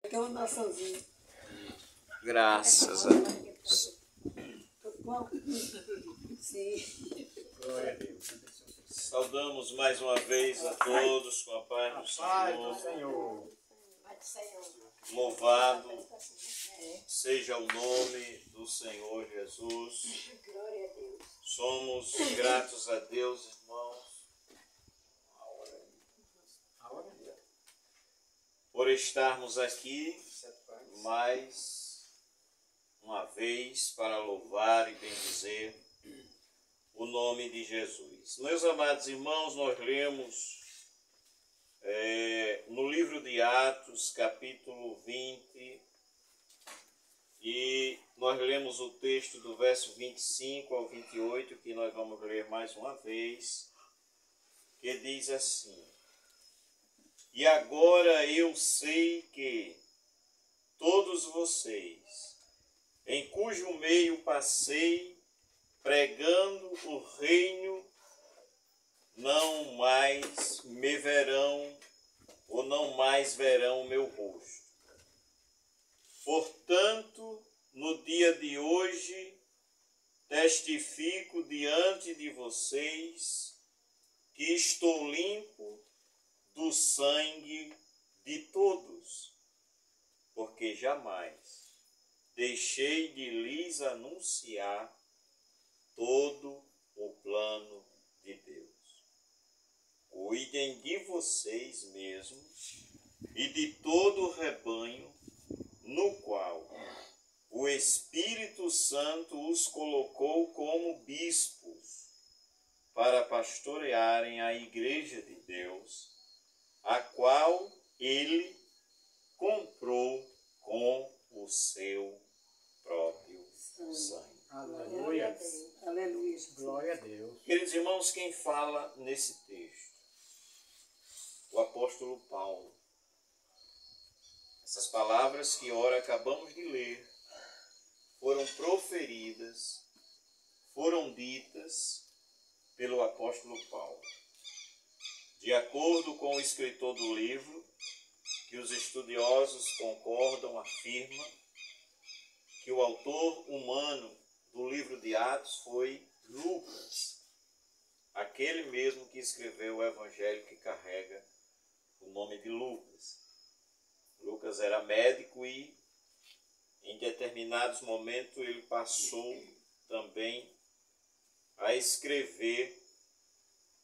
Que é uma naçãozinha. Graças a Deus. Tudo bom? Sim. Glória a Deus. Saudamos mais uma vez a todos com a paz do Pai do Senhor. Senhor. Louvado seja o nome do Senhor Jesus. Glória a Deus. Somos gratos a Deus, irmãos, por estarmos aqui mais uma vez para louvar e bendizer o nome de Jesus. Meus amados irmãos, nós lemos no livro de Atos, capítulo 20, e nós lemos o texto do verso 25 ao 28, que nós vamos ler mais uma vez, que diz assim: E agora eu sei que todos vocês, em cujo meio passei, pregando o reino, não mais me verão, ou não mais verão o meu rosto. Portanto, no dia de hoje, testifico diante de vocês que estou limpo do sangue de todos, porque jamais deixei de lhes anunciar todo o plano de Deus. Cuidem de vocês mesmos e de todo o rebanho no qual o Espírito Santo os colocou como bispos para pastorearem a igreja de Deus, a qual ele comprou com o seu próprio sangue. Aleluia. Aleluia. Glória a Deus. Queridos irmãos, quem fala nesse texto? O apóstolo Paulo. Essas palavras que ora acabamos de ler foram proferidas, foram ditas pelo apóstolo Paulo. De acordo com o escritor do livro, que os estudiosos concordam, afirma que o autor humano do livro de Atos foi Lucas, aquele mesmo que escreveu o evangelho que carrega o nome de Lucas. Lucas era médico e, em determinados momentos, ele passou também a escrever,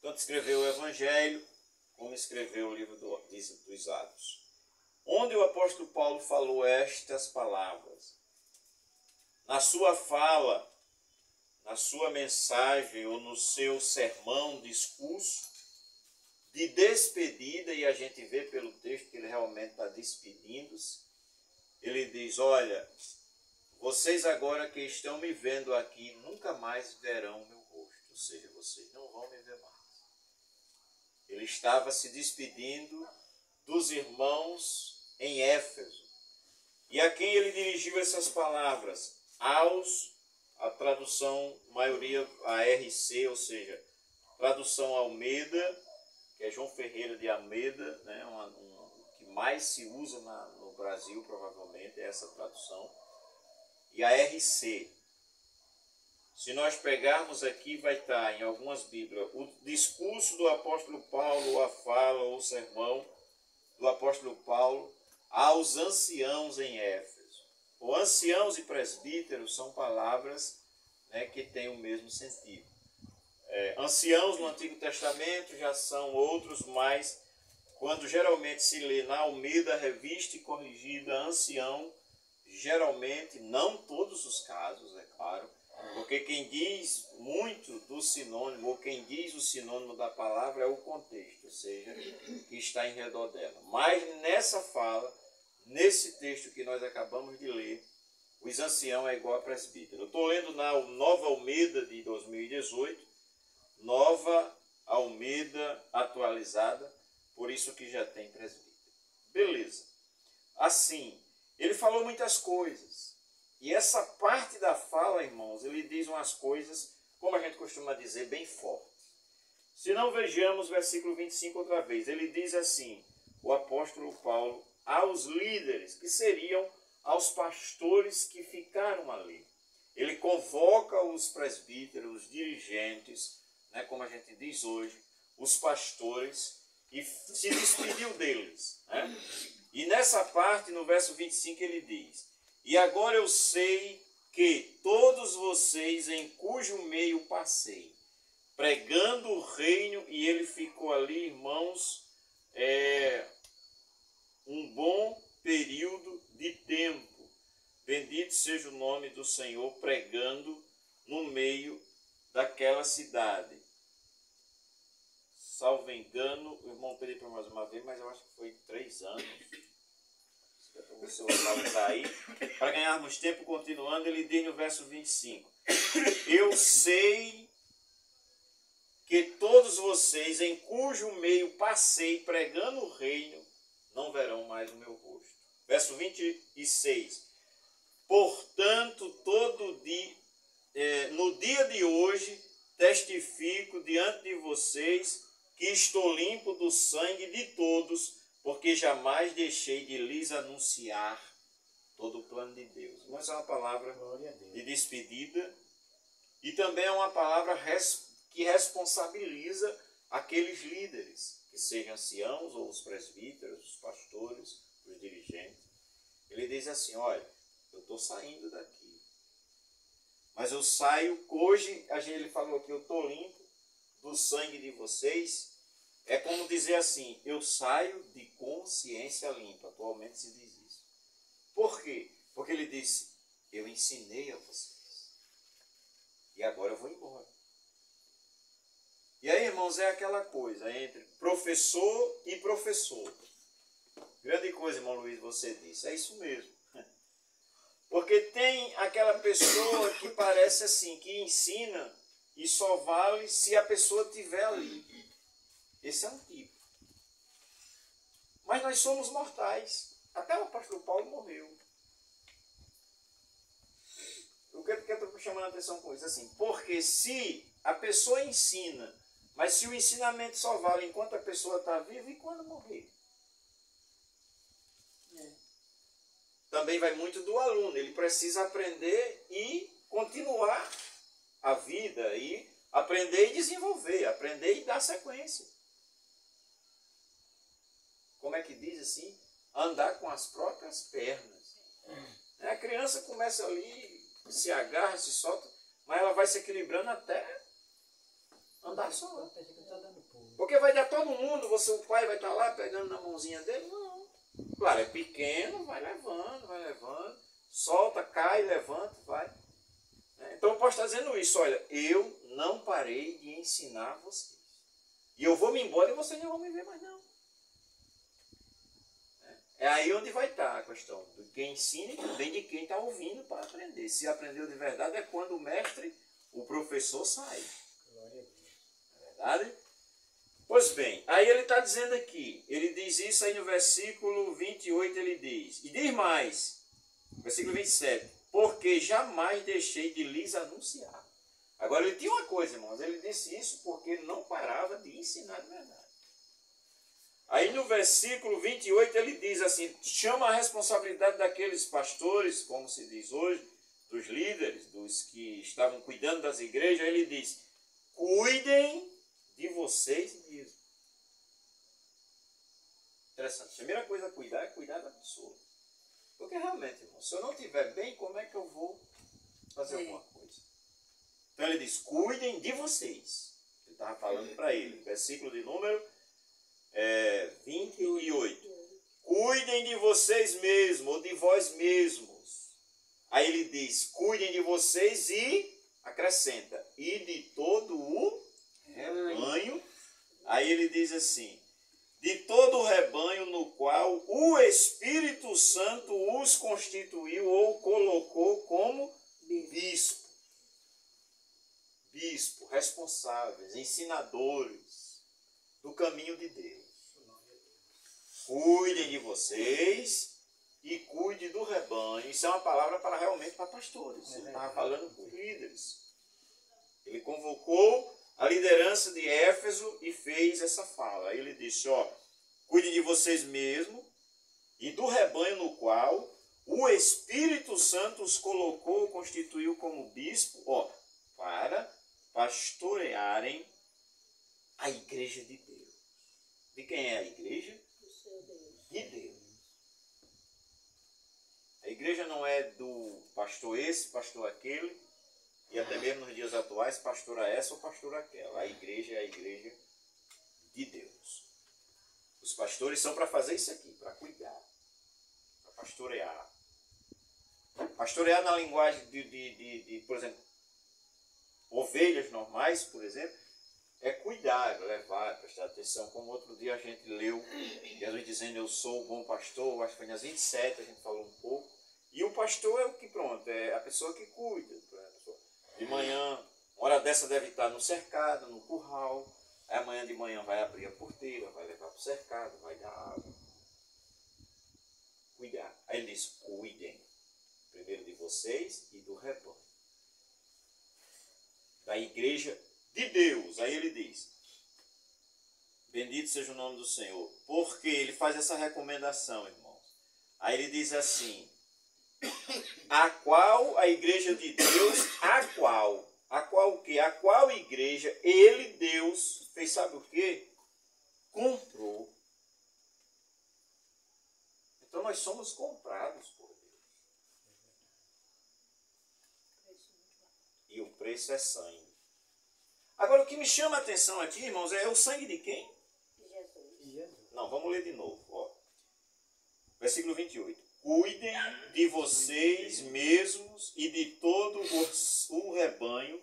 tanto escreveu o evangelho, como escreveu o livro dos Atos, onde o apóstolo Paulo falou estas palavras. Na sua fala, na sua mensagem ou no seu sermão, discurso de despedida, e a gente vê pelo texto que ele realmente está despedindo-se, ele diz: olha, vocês agora que estão me vendo aqui nunca mais verão o meu rosto, ou seja, vocês não vão me ver mais. Ele estava se despedindo dos irmãos em Éfeso, e a quem ele dirigiu essas palavras? A tradução, maioria, a RC, ou seja, tradução Almeida, que é João Ferreira de Almeida, né, que mais se usa no Brasil, provavelmente, é essa tradução, e a RC. Se nós pegarmos aqui, vai estar em algumas Bíblias o discurso do apóstolo Paulo, a fala ou o sermão do apóstolo Paulo aos anciãos em Éfeso. Ou anciãos e presbíteros são palavras, né, que têm o mesmo sentido. Anciãos no Antigo Testamento já são outros, mas quando geralmente se lê na Almeida, revista e corrigida, ancião, geralmente, não todos os casos, é claro, porque quem diz muito do sinônimo, ou quem diz o sinônimo da palavra é o contexto, ou seja, que está em redor dela. Mas nessa fala, nesse texto que nós acabamos de ler, os anciãos é igual a presbítero. Eu estou lendo na Nova Almeida de 2018, Nova Almeida atualizada, por isso que já tem presbítero. Beleza. Assim, ele falou muitas coisas. E essa parte da fala, irmãos, ele diz umas coisas, como a gente costuma dizer, bem fortes. Se não, vejamos o versículo 25 outra vez. Ele diz assim, o apóstolo Paulo, aos líderes, que seriam aos pastores que ficaram ali. Ele convoca os presbíteros, os dirigentes, né, como a gente diz hoje, os pastores, e se despediu deles. Né? E nessa parte, no verso 25, ele diz: e agora eu sei que todos vocês em cujo meio passei, pregando o reino, e ele ficou ali, irmãos, um bom período de tempo. Bendito seja o nome do Senhor, pregando no meio daquela cidade. Salvo engano, o irmão pediu para mais uma vez, mas eu acho que foi 3 anos. O senhor está aí. Para ganharmos tempo, continuando, ele diz no verso 25: eu sei que todos vocês, em cujo meio passei pregando o reino, não verão mais o meu rosto. Verso 26. Portanto, no dia de hoje, testifico diante de vocês que estou limpo do sangue de todos, porque jamais deixei de lhes anunciar todo o plano de Deus. Mas é uma palavra de despedida e também é uma palavra que responsabiliza aqueles líderes, que sejam anciãos ou os presbíteros, os pastores, os dirigentes. Ele diz assim: olha, eu estou saindo daqui, mas eu saio, hoje, ele falou que eu estou limpo do sangue de vocês. É como dizer assim, eu saio de consciência limpa. Atualmente se diz isso. Por quê? Porque ele disse, eu ensinei a vocês, e agora eu vou embora. E aí, irmãos, é aquela coisa entre professor e professor. Grande coisa, irmão Luiz, você disse. É isso mesmo. Porque tem aquela pessoa que parece assim, que ensina e só vale se a pessoa estiver ali. Esse é um tipo. Mas nós somos mortais. Até o apóstolo Paulo morreu. O que eu estou chamando a atenção com isso? Assim, porque se a pessoa ensina, mas se o ensinamento só vale enquanto a pessoa está viva, e quando morrer? Também vai muito do aluno. Ele precisa aprender e continuar a vida, e aprender e desenvolver, aprender e dar sequência. Como é que diz assim? Andar com as próprias pernas. A criança começa ali, se agarra, se solta, mas ela vai se equilibrando até andar só. Porque vai dar todo mundo, o pai vai estar lá pegando na mãozinha dele? Não. Claro, é pequeno, vai levando, solta, cai, levanta, vai. Então eu posso estar dizendo isso, olha, eu não parei de ensinar vocês. E eu vou me embora e vocês não vão me ver mais não. É aí onde vai estar a questão de quem ensina e também de quem está ouvindo para aprender. Se aprendeu de verdade é quando o mestre, o professor sai. Não é verdade? Pois bem, aí ele está dizendo aqui, ele diz isso aí no versículo 28, ele diz, e diz mais, versículo 27, porque jamais deixei de lhes anunciar. Agora ele tinha uma coisa, irmãos, ele disse isso porque ele não parava de ensinar de verdade. Aí no versículo 28 ele diz assim, chama a responsabilidade daqueles pastores, como se diz hoje, dos líderes, dos que estavam cuidando das igrejas, ele diz, cuidem de vocês mesmos. Interessante. A primeira coisa a cuidar é cuidar da pessoa. Porque realmente, irmão, se eu não estiver bem, como é que eu vou fazer alguma coisa? Então ele diz, cuidem de vocês. Ele estava falando para ele, versículo de número 28. Cuidem de vocês mesmos, ou de vós mesmos. Aí ele diz, cuidem de vocês e acrescenta, e de todo o rebanho. Aí ele diz assim, de todo o rebanho no qual o Espírito Santo os constituiu ou colocou como bispo. Bispo, responsáveis, ensinadores do caminho de Deus. Cuidem de vocês e cuide do rebanho. Isso é uma palavra para realmente para pastores. Ele estava falando com líderes. Ele convocou a liderança de Éfeso e fez essa fala. Aí ele disse, ó, cuide de vocês mesmos e do rebanho no qual o Espírito Santo os colocou, constituiu como bispo, para pastorearem a igreja de Deus. De quem é a igreja? De Deus. A igreja não é do pastor esse, pastor aquele, e até mesmo nos dias atuais, pastora essa ou pastora aquela. A igreja é a igreja de Deus. Os pastores são para fazer isso aqui, para cuidar, para pastorear. Pastorear na linguagem de, por exemplo, ovelhas normais, por exemplo, é cuidar, levar, prestar atenção. Como outro dia a gente leu, Jesus dizendo, eu sou o bom pastor, acho que foi nas 27, a gente falou um pouco. E o pastor é o que, pronto, é a pessoa que cuida. De manhã, uma hora dessa deve estar no cercado, no curral. Aí amanhã de manhã vai abrir a porteira, vai levar para o cercado, vai dar água. Cuidar. Aí ele diz, cuidem. Primeiro de vocês e do rebanho. Da igreja de Deus. Aí ele diz, bendito seja o nome do Senhor. Porque ele faz essa recomendação, irmãos. Aí ele diz assim, a qual a igreja de Deus, a qual o quê? A qual igreja ele, Deus, fez sabe o quê? Comprou. Então nós somos comprados por Deus. E o preço é sangue. Agora o que me chama a atenção aqui, irmãos, é o sangue de quem? Jesus. Não, vamos ler de novo. Versículo 28. Cuidem de vocês mesmos e de todo o rebanho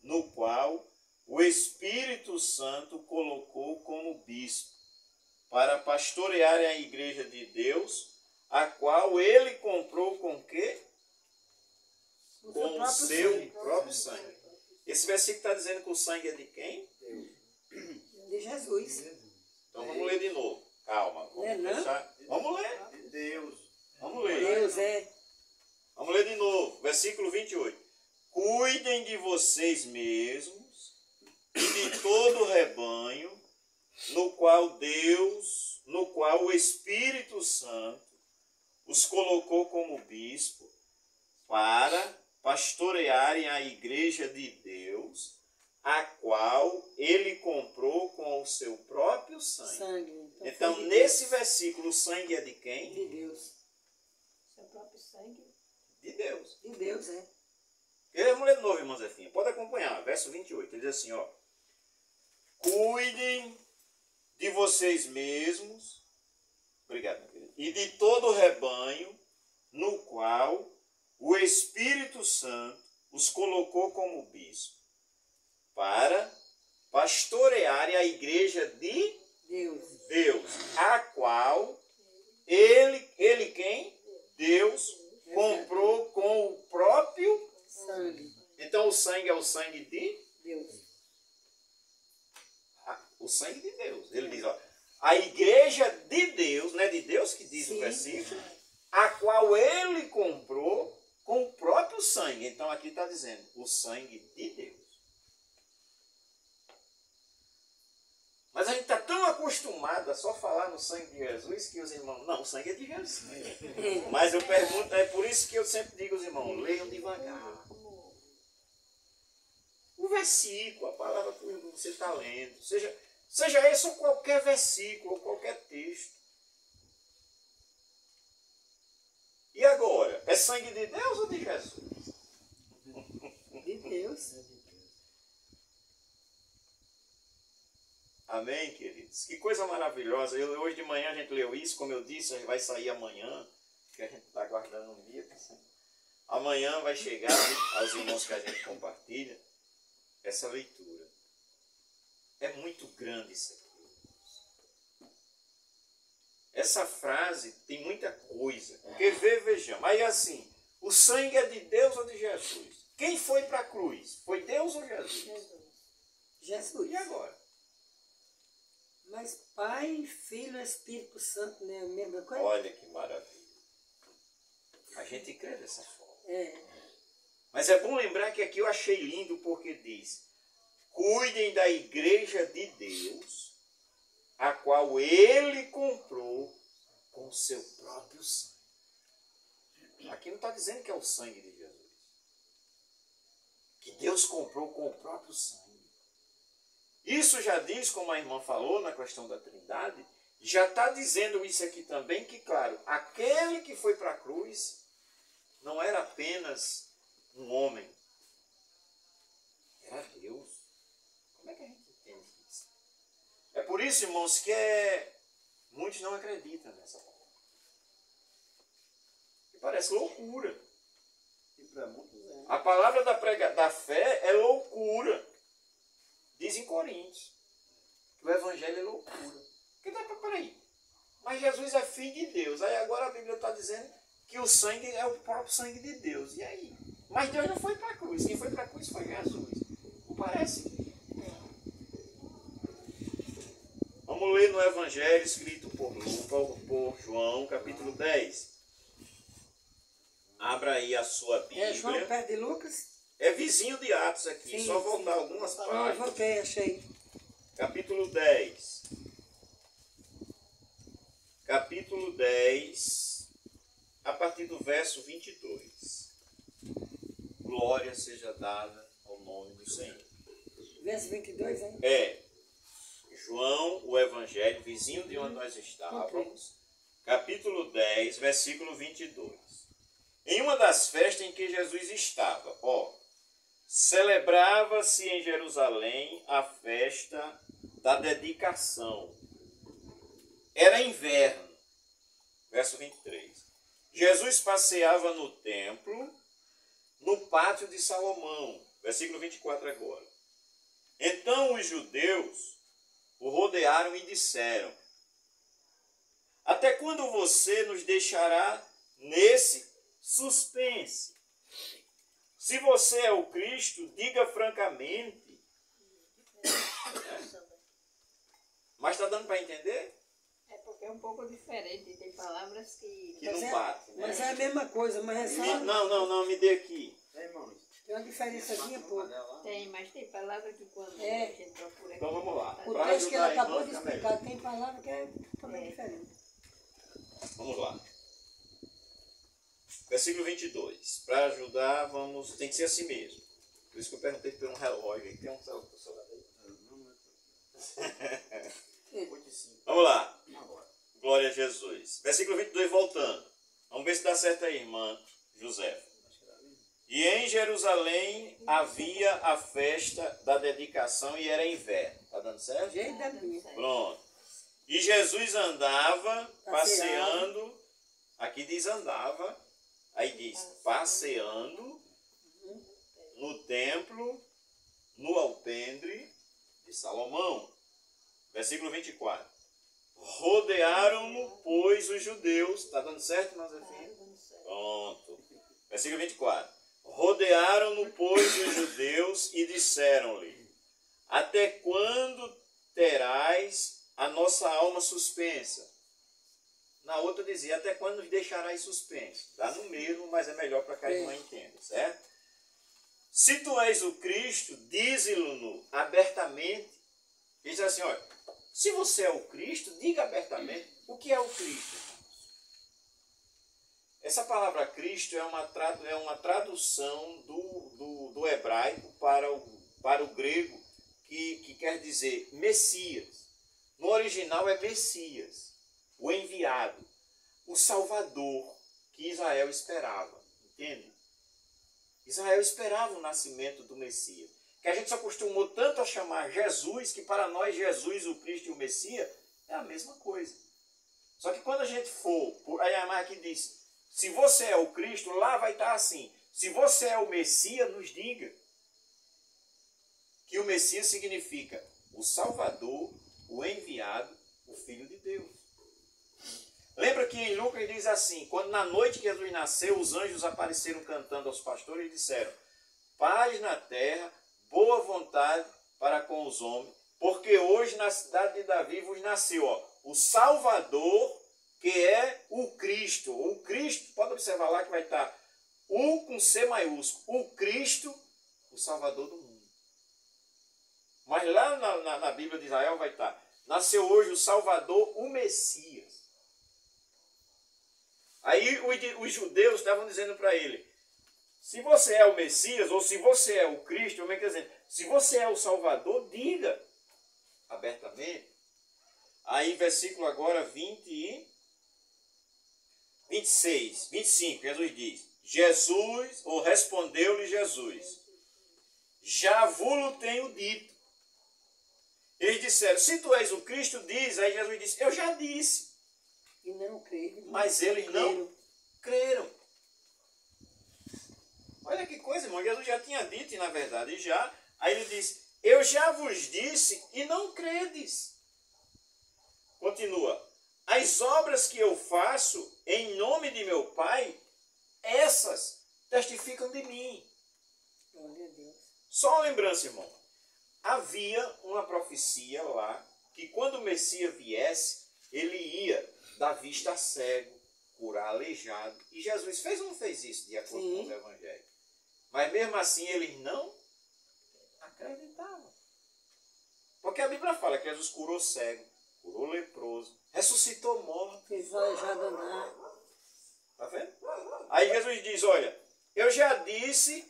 no qual o Espírito Santo colocou como bispo, para pastorearem a igreja de Deus, a qual ele comprou com quê? Com o seu próprio sangue. Esse versículo está dizendo que o sangue é de quem? De Jesus. Então vamos ler de novo. Calma. Vamos ler. Deus. Vamos ler. Deus é. Vamos ler de novo. Versículo 28. Cuidem de vocês mesmos e de todo o rebanho no qual o Espírito Santo os colocou como bispo para pastorearem a igreja de Deus, a qual ele comprou com o seu próprio sangue. Então, nesse versículo, o sangue é de quem? De Deus. Seu próprio sangue. De Deus. De Deus é. Vamos ler de novo, irmã Zefinha. Pode acompanhar, verso 28. Ele diz assim, cuidem de vocês mesmos, obrigado, meu querido, e de todo o rebanho no qual o Espírito Santo os colocou como bispo, para pastorearem a igreja de Deus, a qual ele quem? Deus comprou com o próprio sangue. Então o sangue é o sangue de Deus. O sangue de Deus. Ele diz, a igreja de Deus, não é de Deus que diz o versículo, a qual ele comprou com o próprio sangue. Então aqui está dizendo, o sangue de Deus. Mas a gente está tão acostumado a só falar no sangue de Jesus que os irmãos, não, o sangue é de Jesus. Mas eu pergunto, é por isso que eu sempre digo aos irmãos, leiam devagar. O versículo, a palavra que você está lendo, seja esse ou qualquer versículo, ou qualquer texto. E agora, é sangue de Deus ou de Jesus? De Deus. Amém, queridos? Que coisa maravilhosa. Hoje de manhã a gente leu isso, como eu disse, vai sair amanhã, que a gente está aguardando um dia. Amanhã vai chegar aos irmãos que a gente compartilha essa leitura. É muito grande isso aqui. Essa frase tem muita coisa. Porque vejamos. Aí assim, o sangue é de Deus ou de Jesus? Quem foi para a cruz? Foi Deus ou Jesus? Jesus. E agora? Mas Pai, Filho e Espírito Santo não é a mesma coisa? Olha que maravilha. A gente crê dessa forma. É. Mas é bom lembrar que aqui eu achei lindo porque diz: cuidem da igreja de Deus, a qual ele comprou com o seu próprio sangue. Aqui não está dizendo que é o sangue de Jesus. Que Deus comprou com o próprio sangue. Isso já diz, como a irmã falou na questão da Trindade, já está dizendo isso aqui também, que claro, aquele que foi para a cruz não era apenas um homem. Era Deus. Como é que a gente entende isso? É por isso, irmãos, que muitos não acreditam nessa palavra. E parece loucura. E para muitos é. A palavra da fé é loucura. Diz em Coríntios que o evangelho é loucura. Peraí, mas Jesus é filho de Deus. Aí agora a Bíblia está dizendo que o sangue é o próprio sangue de Deus. E aí? Mas Deus não foi para a cruz. Quem foi para a cruz foi Jesus. Não parece? Vamos ler no Evangelho escrito por João, capítulo 10. Abra aí a sua Bíblia. É João perto de Lucas? É vizinho de Atos aqui. Sim, só voltar sim. algumas Ah, páginas. voltei, achei. Capítulo 10. Capítulo 10, a partir do verso 22. Glória seja dada ao nome do Senhor. Verso 22, hein? É João, o Evangelho, vizinho de onde nós estávamos, capítulo 10, versículo 22. Em uma das festas em que Jesus estava, celebrava-se em Jerusalém a festa da dedicação. Era inverno. Verso 23. Jesus passeava no templo, no pátio de Salomão. Versículo 24 agora. Então os judeus o rodearam e disseram: até quando você nos deixará nesse suspense? Se você é o Cristo, diga francamente. Mas está dando para entender? É porque é um pouco diferente. Tem palavras que... Que não bate, né? Mas é a mesma coisa, mas é só... Não, me dê aqui. É, irmãos. Tem uma diferençazinha pouco. Tem, mas tem palavra que quando É. a gente procura... Então vamos lá. O Pra texto que ela ajudar a acabou irmã de ficar explicar, tem palavra que é totalmente É. diferente. Vamos lá. Versículo 22. Para ajudar, tem que ser assim mesmo. Por isso que eu perguntei por um relógio aí. Tem um celular aí? Vamos lá. Glória a Jesus. Versículo 22, voltando. Vamos ver se dá certo aí, irmã José. E em Jerusalém havia a festa da dedicação e era inverno. Está dando certo? Jeito da minha. Pronto. E Jesus andava, passeando. Aqui diz andava. Aí diz passeando no templo, no alpendre de Salomão. Versículo 24. Rodearam-no, pois, os judeus. Está dando certo, irmã Zefina? Pronto. Versículo 24. Rodearam-no, pois, os judeus e disseram-lhe: até quando terás a nossa alma suspensa? Na outra dizia: até quando nos deixarás suspensos? Dá no mesmo, mas é melhor para que a irmã entenda, certo? Se tu és o Cristo, dize-lo abertamente. Diz assim, olha, se você é o Cristo, diga abertamente o que é o Cristo. Essa palavra Cristo é uma tradução do hebraico para o grego, que quer dizer Messias. No original é Messias, o enviado, o Salvador que Israel esperava. Entende? Israel esperava o nascimento do Messias. Que a gente se acostumou tanto a chamar Jesus, que para nós Jesus, o Cristo e o Messias, é a mesma coisa. Só que ququando a gente aí a Marca diz, se você é o Cristo, lá vai estar assim. Se você é o Messias, nos diga. Que o Messias significa o Salvador, o enviado, o Filho de Deus. Lembra que em Lucas diz assim, quando na noite que Jesus nasceu, os anjos apareceram cantando aos pastores e disseram: paz na terra, boa vontade para com os homens, porque hoje na cidade de Davi vos nasceu o Salvador, que é o Cristo. O Cristo, pode observar lá que vai estar o com C maiúsculo, o Cristo, o Salvador do mundo. Mas lá na Bíblia de Israel vai estar: nasceu hoje o Salvador, o Messias. Aí os judeus estavam dizendo para ele, se você é o Messias, ou se você é o Cristo, como é que dizendo? Se você é o Salvador, diga abertamente. Aí, versículo agora 25, Jesus diz, ou respondeu-lhe Jesus, já vos tenho dito. Eles disseram, se tu és o Cristo, diz. Aí Jesus disse, eu já disse. E não creio. Mas eles não creram. Olha que coisa, irmão. Jesus já tinha dito, e na verdade já. Aí ele disse, eu já vos disse e não credes. Continua. As obras que eu faço em nome de meu Pai, essas testificam de mim. Glória a Deus. Só uma lembrança, irmão. Havia uma profecia lá, que quando o Messias viesse, ele ia dar vista a cego, curar aleijado. E Jesus fez ou não fez isso, de acordo com os evangelhos? Mas mesmo assim, eles não acreditavam. Porque a Bíblia fala que Jesus curou cego, curou leproso, ressuscitou morto. Fez aleijado andar. Tá vendo? Aí Jesus diz, olha, eu já disse,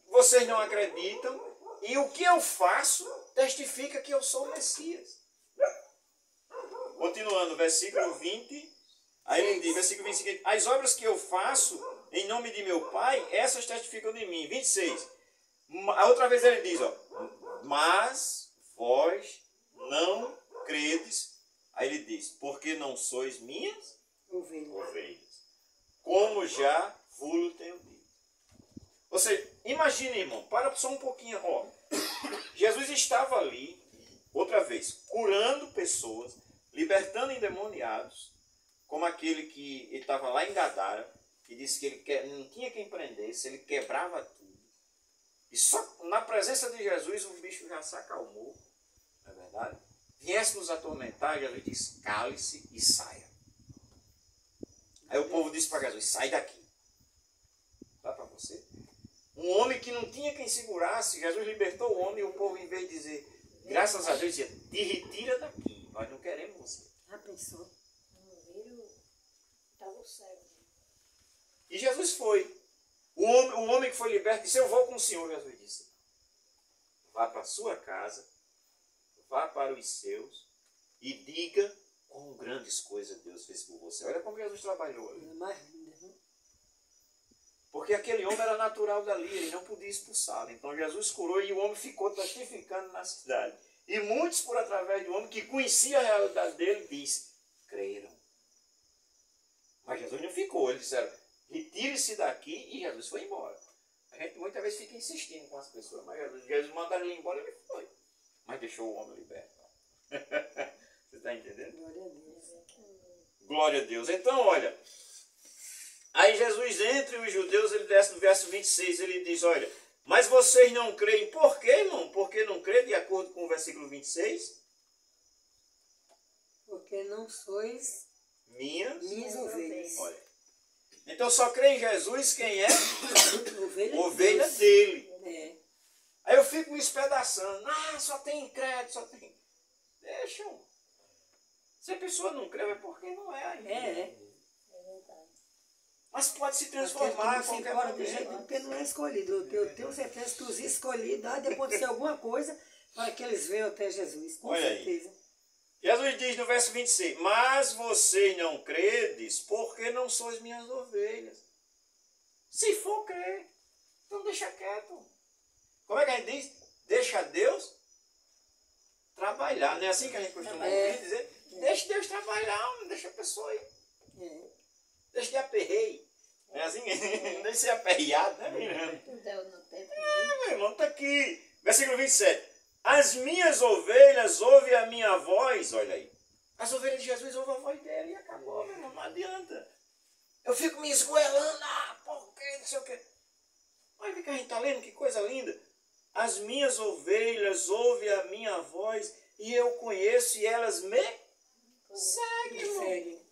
vocês não acreditam, e o que eu faço testifica que eu sou o Messias. Continuando, versículo 20. Aí ele diz, versículo 25, as obras que eu faço em nome de meu Pai, essas testificam de mim. 26. A outra vez ele diz, ó, mas vós não credes. Aí ele diz, porque não sois minhas ovelhas, como já vos tenho dito. Ou seja, imagine, irmão, para só um pouquinho, ó. Jesus estava ali, outra vez, curando pessoas, libertando endemoniados, como aquele que estava lá em Gadara, que disse que ele não tinha quem prendesse, ele quebrava tudo. E só na presença de Jesus o bicho já se acalmou, não é verdade? Viesse nos atormentar, Jesus disse, cale-se e saia. Aí o povo disse para Jesus, sai daqui. Dá para você? Um homem que não tinha quem segurasse, Jesus libertou o homem e o povo, em vez de dizer, graças a Deus, dizia, te retira daqui, nós não queremos você. Já pensou? Estava cego. E Jesus foi. O homem que foi liberto disse, eu vou com o Senhor, Jesus disse. Vá para a sua casa, vá para os seus e diga quão grandes coisas Deus fez por você. Olha como Jesus trabalhou ali. É mais linda, né? Porque aquele homem era natural dali, ele não podia expulsá-lo. Então Jesus curou e o homem ficou testificando na cidade. E muitos, por através do homem que conhecia a realidade dele, disse, creram. Mas Jesus não ficou, eles disseram, retire-se daqui, e Jesus foi embora. A gente muitas vezes fica insistindo com as pessoas, mas Jesus mandaram ele embora, ele foi. Mas deixou o homem liberto. Você está entendendo? Glória a Deus. Glória a Deus. Então, olha, aí Jesus entra e os judeus, ele desce no verso 26, ele diz, olha, mas vocês não creem. Por quê, irmão? Porque não creem, de acordo com o versículo 26? Porque não sois Minhas ovelhas. Olha. Então só crê em Jesus quem é Ovelha dele. É. Aí eu fico me espedaçando. Ah, só tem crédito, só tem. Deixa. Se a pessoa não crê, é porque não é ainda. É. Mas pode se Aquele que transformar não se qualquer embora de momento. jeito porque não é escolhido. Eu tenho certeza que os escolhidos há de acontecer alguma coisa para que eles venham até Jesus. Com Olha aí. certeza. Jesus diz no verso 26, mas vocês não credes porque não sois minhas ovelhas. Se for crer, então deixa quieto. Como é que a gente diz? Deixa Deus trabalhar. Não é assim que a gente costuma ouvir dizer? Deixa Deus trabalhar, não deixa a pessoa ir. Deixa de aperreio. Não é assim? Deixa de ser aperreado, né, Miranda? No tempo Meu irmão, está aqui. Versículo 27. As minhas ovelhas ouvem a minha voz. Olha aí. As ovelhas de Jesus ouvem a voz dele e acabou, meu irmão. Não adianta. Eu fico me esgoelando. Ah, por quê? Não sei o quê. Olha o que a gente está lendo, que coisa linda. As minhas ovelhas ouvem a minha voz e eu conheço e elas me seguem. Segue.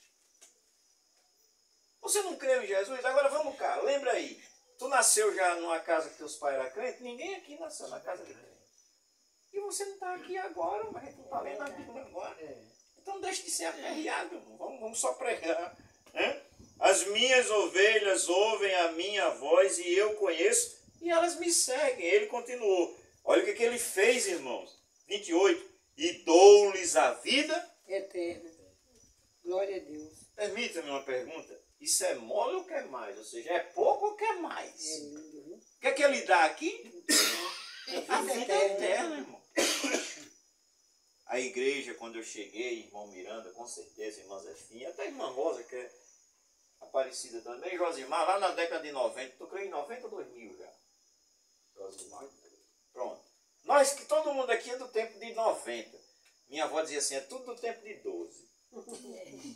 Você não crê em Jesus? Agora vamos cá. Lembra aí. Tu nasceu já numa casa que teus pais eram crentes? Ninguém aqui nasceu na casa de crente. E você não está aqui agora, mas a gente não está lendo a Bíblia agora. Então deixe de ser aperreado, vamos só pregar. Né? As minhas ovelhas ouvem a minha voz e eu conheço e elas me seguem. Ele continuou. Olha o que ele fez, irmãos. 28. E dou-lhes a vida Eterna. Glória a Deus. Permita-me uma pergunta. Isso é mole ou quer mais? Ou seja, é pouco ou quer mais? É lindo, viu? O que é que ele dá aqui? A A vida eterna, irmão. A igreja, quando eu cheguei, irmão Miranda, com certeza, irmã Zefinha, até a irmã Rosa, que é Aparecida também, Josimar, lá na década de 90, tu creio em 90 ou 2000 já? Josimar, pronto. Nós, que todo mundo aqui é do tempo de 90. Minha avó dizia assim, é tudo do tempo de 12.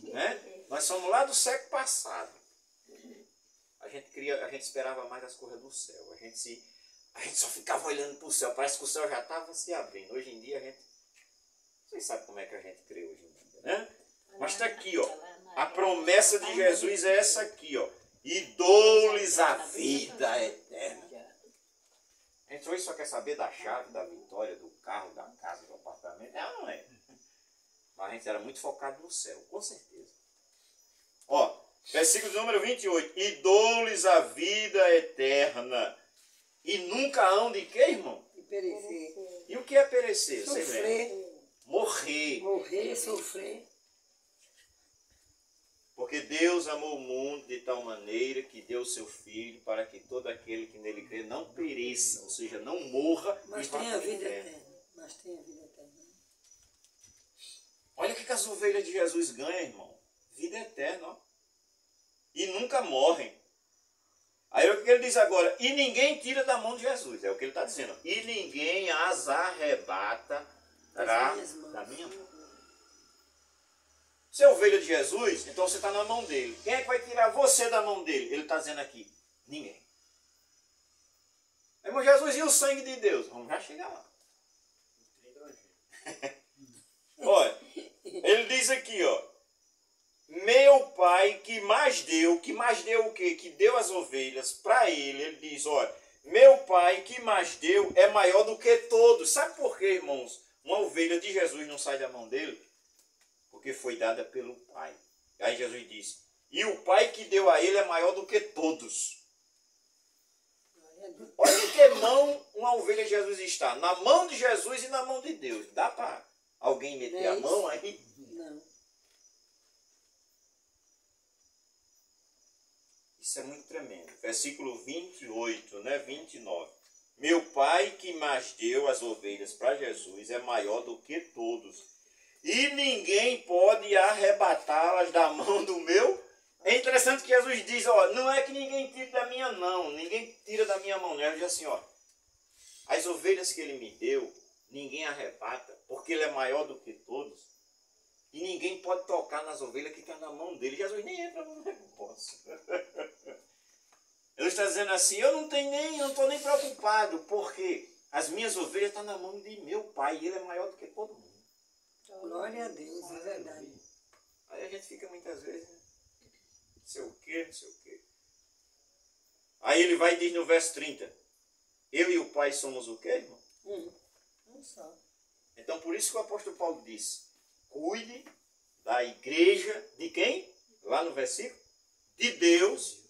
Né? Nós somos lá do século passado. A gente esperava mais as coisas do céu. A gente só ficava olhando para o céu. Parece que o céu já estava se abrindo. Hoje em dia a gente... Vocês sabem como é que a gente crê hoje em dia, né? Mas está aqui, ó. A promessa de Jesus é essa aqui, ó. E dou-lhes a vida eterna. A gente hoje só quer saber da chave, da vitória, do carro, da casa, do apartamento. É ou não é? Mas a gente era muito focado no céu, com certeza. Ó, versículo número 28. E dou-lhes a vida eterna. E nunca hão de quê, irmão? E perecer. E o que é perecer? Vocês lembram? Sofrer. Morrer. Morrer, sofrer. Porque Deus amou o mundo de tal maneira que deu o seu Filho para que todo aquele que nele crê não pereça, ou seja, não morra. Mas e vá tem a para o vida inferno. eterna. Mas tem a vida eterna. Olha o que as ovelhas de Jesus ganham, irmão. Vida eterna, ó. E nunca morrem. Aí o que ele diz agora? E ninguém tira da mão de Jesus. É o que ele está dizendo. E ninguém as arrebata da minha mão. Você é ovelha de Jesus, então você está na mão dele. Quem é que vai tirar você da mão dele? Ele está dizendo aqui. Ninguém. Irmão Jesus, e o sangue de Deus? Vamos já chegar lá. Olha, ele diz aqui, ó. Meu pai que mais deu o quê? Que deu as ovelhas para ele. Ele diz, olha, meu pai que mais deu é maior do que todos. Sabe por quê, irmãos? Uma ovelha de Jesus não sai da mão dele? Porque foi dada pelo pai. Aí Jesus diz, e o pai que deu a ele é maior do que todos. Olha em que mão uma ovelha de Jesus está. Na mão de Jesus e na mão de Deus. Dá para alguém meter a mão aí? Não. Isso é muito tremendo. Versículo 28, né? 29. Meu pai que mais deu as ovelhas para Jesus é maior do que todos. E ninguém pode arrebatá-las da mão do meu. É interessante que Jesus diz, ó, não é que ninguém tira da minha mão, ninguém tira da minha mão. Ele diz assim, ó, as ovelhas que ele me deu, ninguém arrebata, porque ele é maior do que todos. E ninguém pode tocar nas ovelhas que estão na mão dele. Jesus nem entra no negócio. Ele está dizendo assim, eu não estou nem preocupado, porque as minhas ovelhas estão na mão de meu pai, e ele é maior do que todo mundo. Glória a Deus, é verdade. Aí a gente fica muitas vezes, né? Não sei o quê, não sei o quê. Aí ele vai e diz no verso 30, eu e o pai somos o quê, irmão? Não só. Então por isso que o apóstolo Paulo disse, cuide da igreja de quem? Lá no versículo, de Deus,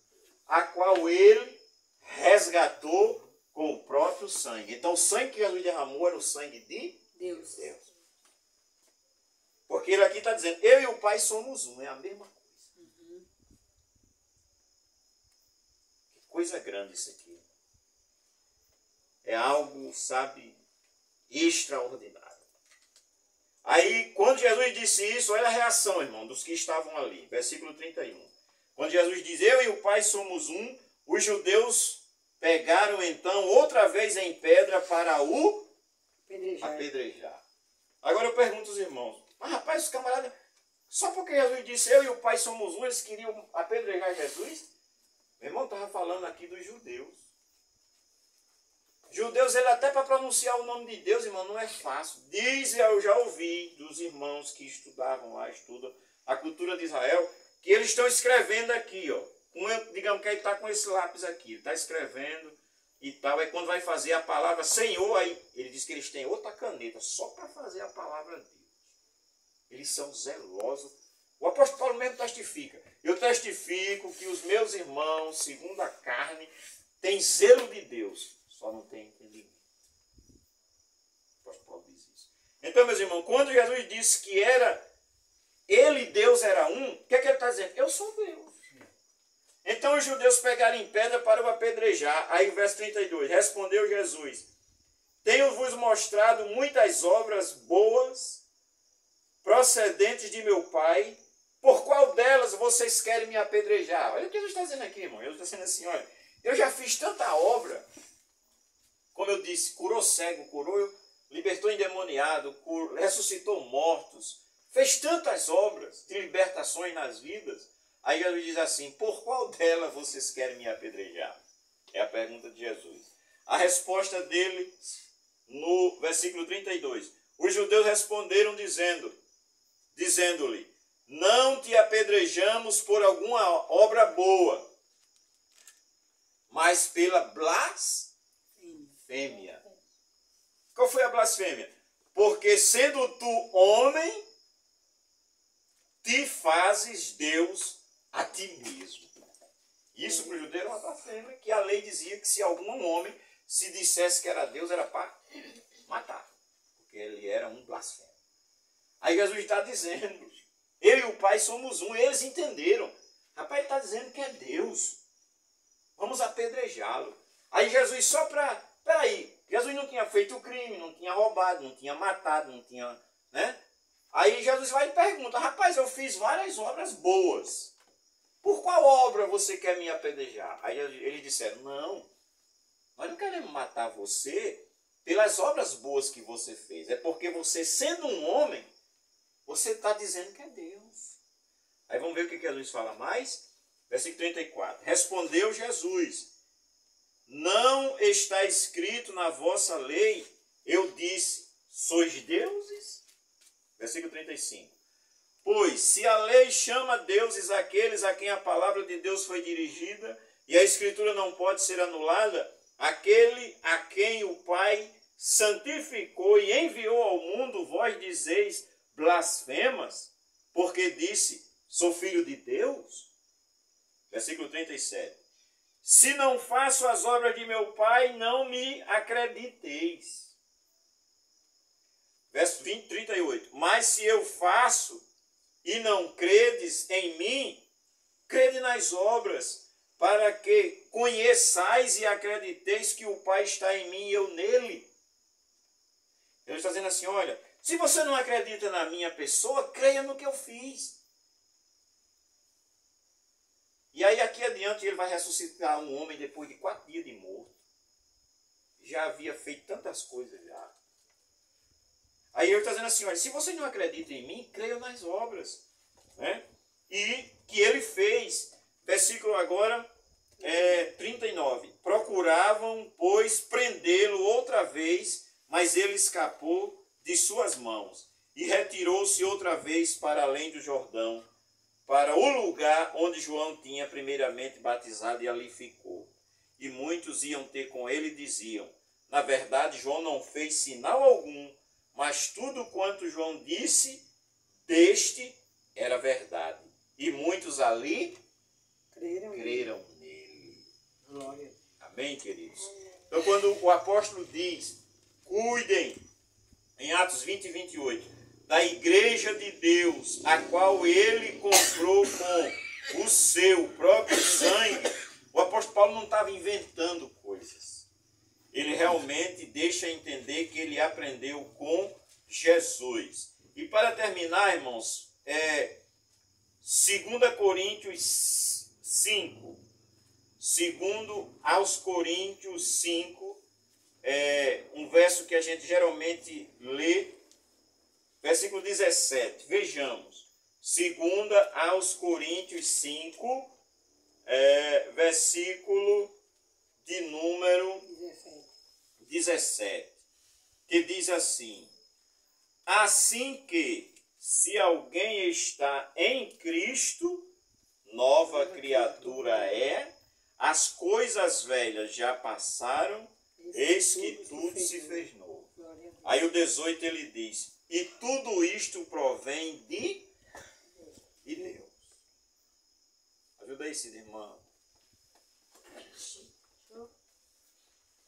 a qual ele resgatou com o próprio sangue. Então o sangue que Jesus derramou era o sangue de Deus. Porque ele aqui está dizendo, eu e o pai somos um, é a mesma coisa. Que coisa grande isso aqui. É algo, sabe, extraordinário. Aí, quando Jesus disse isso, olha a reação, irmão, dos que estavam ali. Versículo 31. Quando Jesus diz, eu e o pai somos um, os judeus pegaram então outra vez em pedra para o apedrejar. Agora eu pergunto aos irmãos, mas rapaz, os camaradas, só porque Jesus disse, eu e o pai somos um, eles queriam apedrejar Jesus? Meu irmão estava falando aqui dos judeus. Judeus, ele até para pronunciar o nome de Deus, irmão, não é fácil. Eu já ouvi dos irmãos que estudavam lá, estudam a cultura de Israel, que eles estão escrevendo aqui, ó. Digamos que ele está com esse lápis aqui, ele está escrevendo e tal. Aí quando vai fazer a palavra Senhor, aí ele diz que eles têm outra caneta só para fazer a palavra Deus. Eles são zelosos. O apóstolo Paulo mesmo testifica. Eu testifico que os meus irmãos, segundo a carne, têm zelo de Deus, só não têm entendimento. O apóstolo Paulo diz isso. Então, meus irmãos, quando Jesus disse que ele e Deus era um, o que é que ele está dizendo? Eu sou Deus. Então os judeus pegaram em pedra para o apedrejar. Aí o verso 32, respondeu Jesus: tenho-vos mostrado muitas obras boas, procedentes de meu Pai, por qual delas vocês querem me apedrejar? Olha o que Jesus está dizendo aqui, irmão. Jesus está dizendo assim, olha, eu já fiz tanta obra, como eu disse, curou cego, curou, libertou endemoniado, ressuscitou mortos, fez tantas obras de libertações nas vidas. Aí Jesus diz assim, por qual delas vocês querem me apedrejar? É a pergunta de Jesus. A resposta dele, no versículo 32. Os judeus responderam dizendo-lhe, não te apedrejamos por alguma obra boa, mas pela blasfêmia. Qual foi a blasfêmia? Porque sendo tu homem, te fazes Deus a ti mesmo. Isso para o judeu era uma blasfêmia, que a lei dizia que se algum homem se dissesse que era Deus, era para matar, porque ele era um blasfemo. Aí Jesus está dizendo, eu e o Pai somos um, eles entenderam. Rapaz, ele está dizendo que é Deus, vamos apedrejá-lo. Aí Jesus só para, peraí, Jesus não tinha feito crime, não tinha roubado, não tinha matado, não tinha, né? Aí Jesus vai e pergunta, rapaz, eu fiz várias obras boas, por qual obra você quer me apedrejar? Aí eles disseram, não, nós não queremos matar você pelas obras boas que você fez, é porque você, sendo um homem, você está dizendo que é Deus. Aí vamos ver o que Jesus fala mais. Versículo 34. Respondeu Jesus, não está escrito na vossa lei, eu disse, sois deuses? Versículo 35. Pois, se a lei chama deuses aqueles a quem a palavra de Deus foi dirigida, e a Escritura não pode ser anulada, aquele a quem o Pai santificou e enviou ao mundo, vós dizeis blasfemas, porque disse, sou filho de Deus? Versículo 37. Se não faço as obras de meu Pai, não me acrediteis. Verso 38. Mas se eu faço e não credes em mim, crede nas obras, para que conheçais e acrediteis que o Pai está em mim e eu nele. Ele está dizendo assim, olha, se você não acredita na minha pessoa, creia no que eu fiz. E aí aqui adiante ele vai ressuscitar um homem depois de 4 dias de morto. Já havia feito tantas coisas já. Aí ele está dizendo assim, olha, se você não acredita em mim, creia nas obras. Né? E que ele fez, versículo agora 39. Procuravam, pois, prendê-lo outra vez, mas ele escapou de suas mãos e retirou-se outra vez para além do Jordão, para o lugar onde João tinha primeiramente batizado, e ali ficou. E muitos iam ter com ele e diziam, na verdade, João não fez sinal algum, mas tudo quanto João disse deste era verdade. E muitos ali creram nele. Glória. Amém, queridos? Então, quando o apóstolo diz, cuidem, em Atos 20 e 28, da igreja de Deus, a qual ele comprou com o seu próprio sangue, o apóstolo Paulo não estava inventando coisas. Ele realmente deixa entender que ele aprendeu com Jesus. E para terminar, irmãos, 2 Coríntios 5. Segundo aos Coríntios 5, um verso que a gente geralmente lê, versículo 17. Vejamos. 2 aos Coríntios 5, versículo de número 17. Que diz assim, assim que, se alguém está em Cristo, nova criatura é, as coisas velhas já passaram, eis que tudo se fez novo. Aí o 18 ele diz, e tudo isto provém de Deus. ajuda aí, Cida, irmã.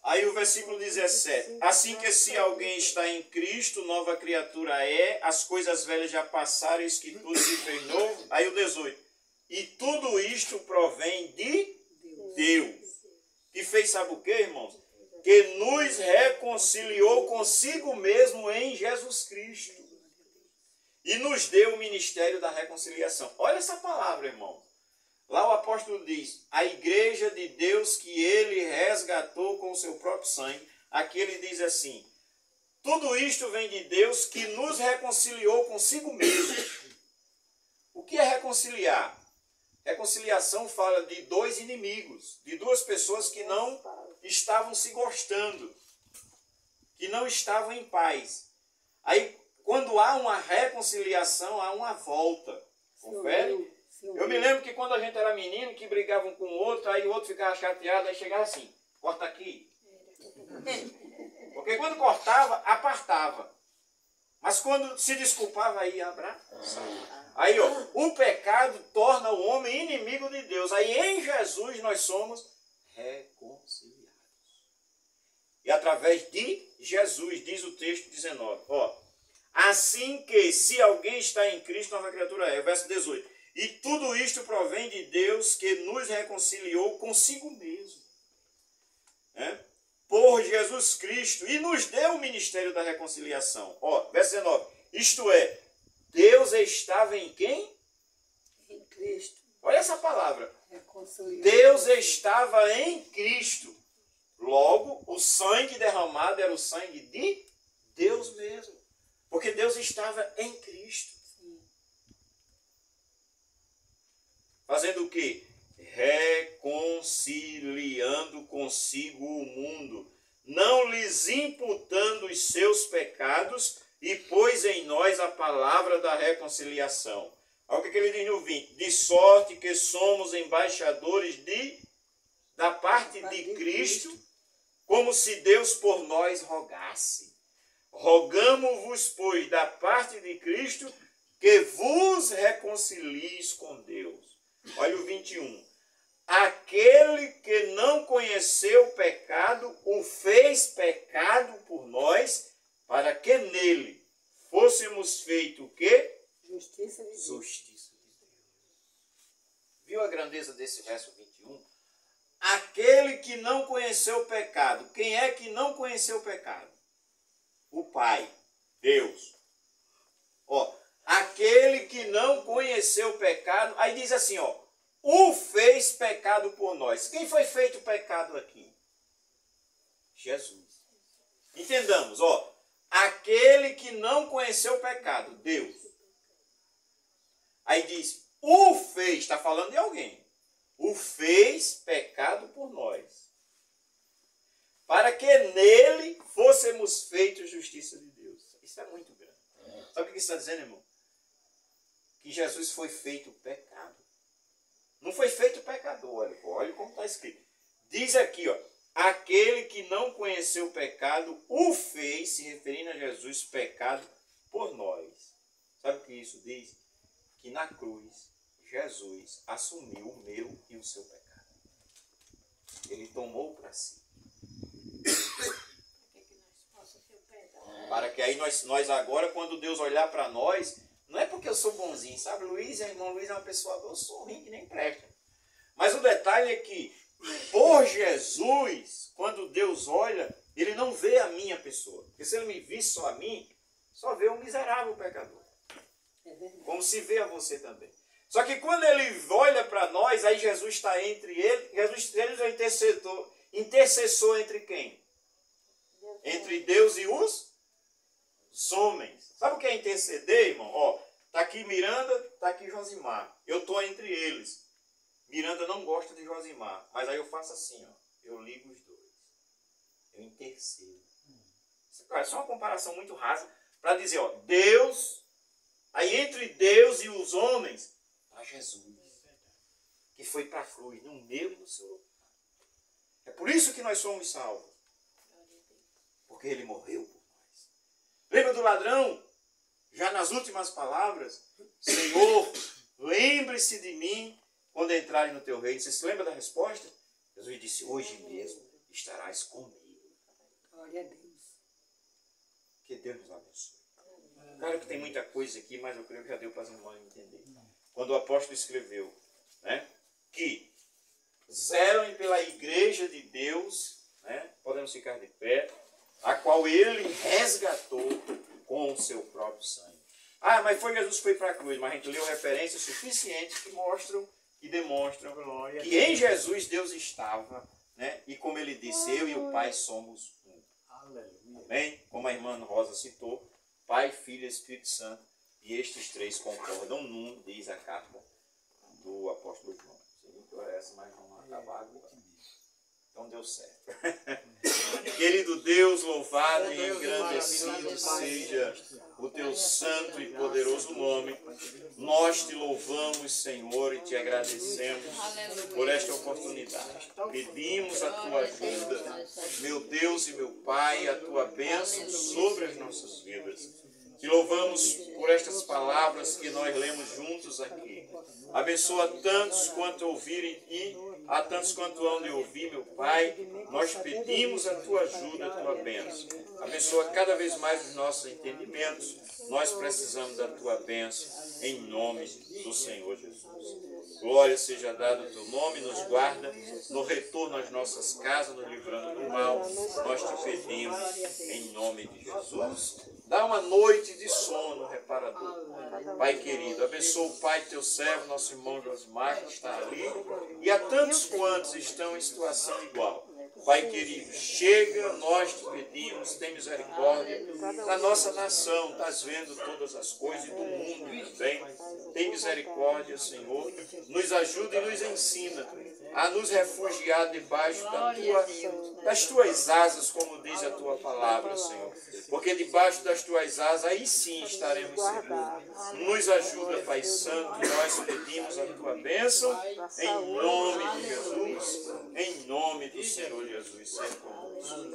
Aí o versículo 17. Assim que se alguém está em Cristo, nova criatura é, as coisas velhas já passaram, eis que tudo se fez novo. Aí o 18. E tudo isto provém de Deus. Que fez, sabe o que, irmãos? Que nos reconciliou consigo mesmo em Jesus Cristo. E nos deu o ministério da reconciliação. Olha essa palavra, irmão. Lá o apóstolo diz, a igreja de Deus que ele resgatou com o seu próprio sangue. Aqui ele diz assim, tudo isto vem de Deus que nos reconciliou consigo mesmo. O que é reconciliar? Reconciliação fala de dois inimigos, de duas pessoas que não estavam se gostando, que não estavam em paz. Aí, quando há uma reconciliação, há uma volta. Confere? Eu me lembro que quando a gente era menino, que brigava um com o outro, aí o outro ficava chateado, aí chegava assim, corta aqui. Porque quando cortava, apartava. Mas quando se desculpava, aí abraçava. Aí, ó, o pecado torna o homem inimigo de Deus. Aí em Jesus nós somos reconciliados. E através de Jesus, diz o texto 19. Ó, assim que se alguém está em Cristo, nova criatura é. Verso 18. E tudo isto provém de Deus que nos reconciliou consigo mesmo. Por Jesus Cristo. E nos deu o ministério da reconciliação. Ó, verso 19. Isto é, Deus estava em quem? Em Cristo. Olha essa palavra. Deus estava em Cristo. Logo, o sangue derramado era o sangue de Deus mesmo. Porque Deus estava em Cristo. Fazendo o quê? Reconciliando consigo o mundo, não lhes imputando os seus pecados, e pôs em nós a palavra da reconciliação. Olha o que ele diz no 20. De sorte que somos embaixadores da parte de Cristo, como se Deus por nós rogasse. Rogamo-vos, pois, da parte de Cristo, que vos reconcilieis com Deus. Olha o 21. Aquele que não conheceu o pecado, o fez pecado por nós, para que nele fôssemos feitos o quê? Justiça de Deus. Justiça de Deus. Viu a grandeza desse verso 21? Aquele que não conheceu o pecado. Quem é que não conheceu o pecado? O Pai, Deus. Ó, aquele que não conheceu o pecado, aí diz assim, ó, o fez pecado por nós. Quem foi feito pecado aqui? Jesus. Entendamos, ó, aquele que não conheceu o pecado, Deus. Aí diz, o fez, está falando de alguém, o fez pecado por nós, para que nele fôssemos feitos justiça de Deus. Isso é muito grande. Sabe o que isso está dizendo, irmão? Que Jesus foi feito pecado. Não foi feito pecador, olha como está escrito. Diz aqui, ó, aquele que não conheceu o pecado, o fez, se referindo a Jesus, pecado por nós. Sabe o que isso diz? Que na cruz, Jesus assumiu o meu e o seu pecado. Ele tomou para si. Para que aí nós agora, quando Deus olhar para nós, não é porque eu sou bonzinho, sabe? Irmão Luiz é uma pessoa, eu sou ruim que nem presta. Mas o detalhe é que, por Jesus, quando Deus olha, ele não vê a minha pessoa. Porque se ele me visse só a mim, só vê um miserável pecador. Como se vê a você também. Só que quando ele olha para nós, aí Jesus está entre ele. Jesus é intercessor entre quem? Entre Deus e os homens. Sabe o que é interceder, irmão? Ó, tá aqui Miranda, tá aqui Josimar. Eu estou entre eles. Miranda não gosta de Josimar. Mas aí eu faço assim, ó. Eu ligo os dois. Eu intercedo. Isso é só uma comparação muito rasa para dizer, ó, Deus, aí entre Deus e os homens, para Jesus, que foi para a cruz, no meu e no seu lugar. É por isso que nós somos salvos. Porque ele morreu por nós. Lembra do ladrão? Já nas últimas palavras, Senhor, lembre-se de mim quando entrarem no teu reino. Você se lembra da resposta? Jesus disse, hoje mesmo estarás comigo. Glória a Deus. Que Deus nos abençoe. Claro que tem muita coisa aqui, mas eu creio que já deu para as irmãs entender. Quando o apóstolo escreveu, né, que zelem pela igreja de Deus, né, podemos ficar de pé, a qual ele resgatou com o seu próprio sangue. Ah, mas foi Jesus que foi para a cruz, mas a gente leu referências suficientes que mostram e demonstram que em Jesus Deus estava, né, e como ele disse, eu e o Pai somos um. Amém? Como a irmã Rosa citou, Pai, Filho e Espírito Santo, e estes três concordam num, diz a carta do apóstolo João. Seria que hora é essa, mas vamos acabar agora. Então deu certo. Querido Deus, louvado e engrandecido seja o teu santo e poderoso nome. Nós te louvamos, Senhor, e te agradecemos por esta oportunidade. Pedimos a tua ajuda, meu Deus e meu Pai, a tua bênção sobre as nossas vidas. Te louvamos por estas palavras que nós lemos juntos aqui. Abençoa tantos quanto ouvirem e a tantos quanto hão de ouvir, meu Pai. Nós pedimos a tua ajuda, a tua bênção. Abençoa cada vez mais os nossos entendimentos. Nós precisamos da tua bênção, em nome do Senhor Jesus. Glória seja dada ao teu nome, nos guarda, no retorno às nossas casas, nos livrando do mal. Nós te pedimos, em nome de Jesus. Dá uma noite de sono reparador. Pai querido, abençoa o Pai teu servo, nosso irmão Josimar, que está ali, e a tantos quantos estão em situação igual. Pai querido, chega, nós te pedimos, tem misericórdia da nossa nação, estás vendo todas as coisas e do mundo também. Tem misericórdia, Senhor, nos ajuda e nos ensina a nos refugiar debaixo das tuas asas, como diz a tua palavra, Senhor. Porque debaixo das tuas asas, aí sim estaremos seguros. Nos ajuda, Pai Santo, e nós pedimos a tua bênção, em nome de Jesus, em nome do Senhor Jesus, sempre conosco.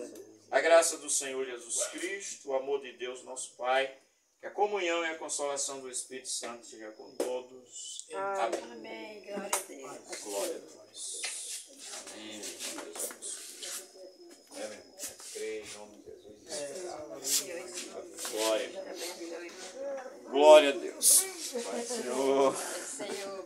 A graça do Senhor Jesus Cristo, o amor de Deus, nosso Pai, que a comunhão e a consolação do Espírito Santo seja com todos. Amém. Amém. Glória a Deus. Glória a Deus. Amém. Deus abençoe. É, meu irmão. Creio em nome de Jesus. Glória. Glória a Deus. Pai, Senhor. Senhor.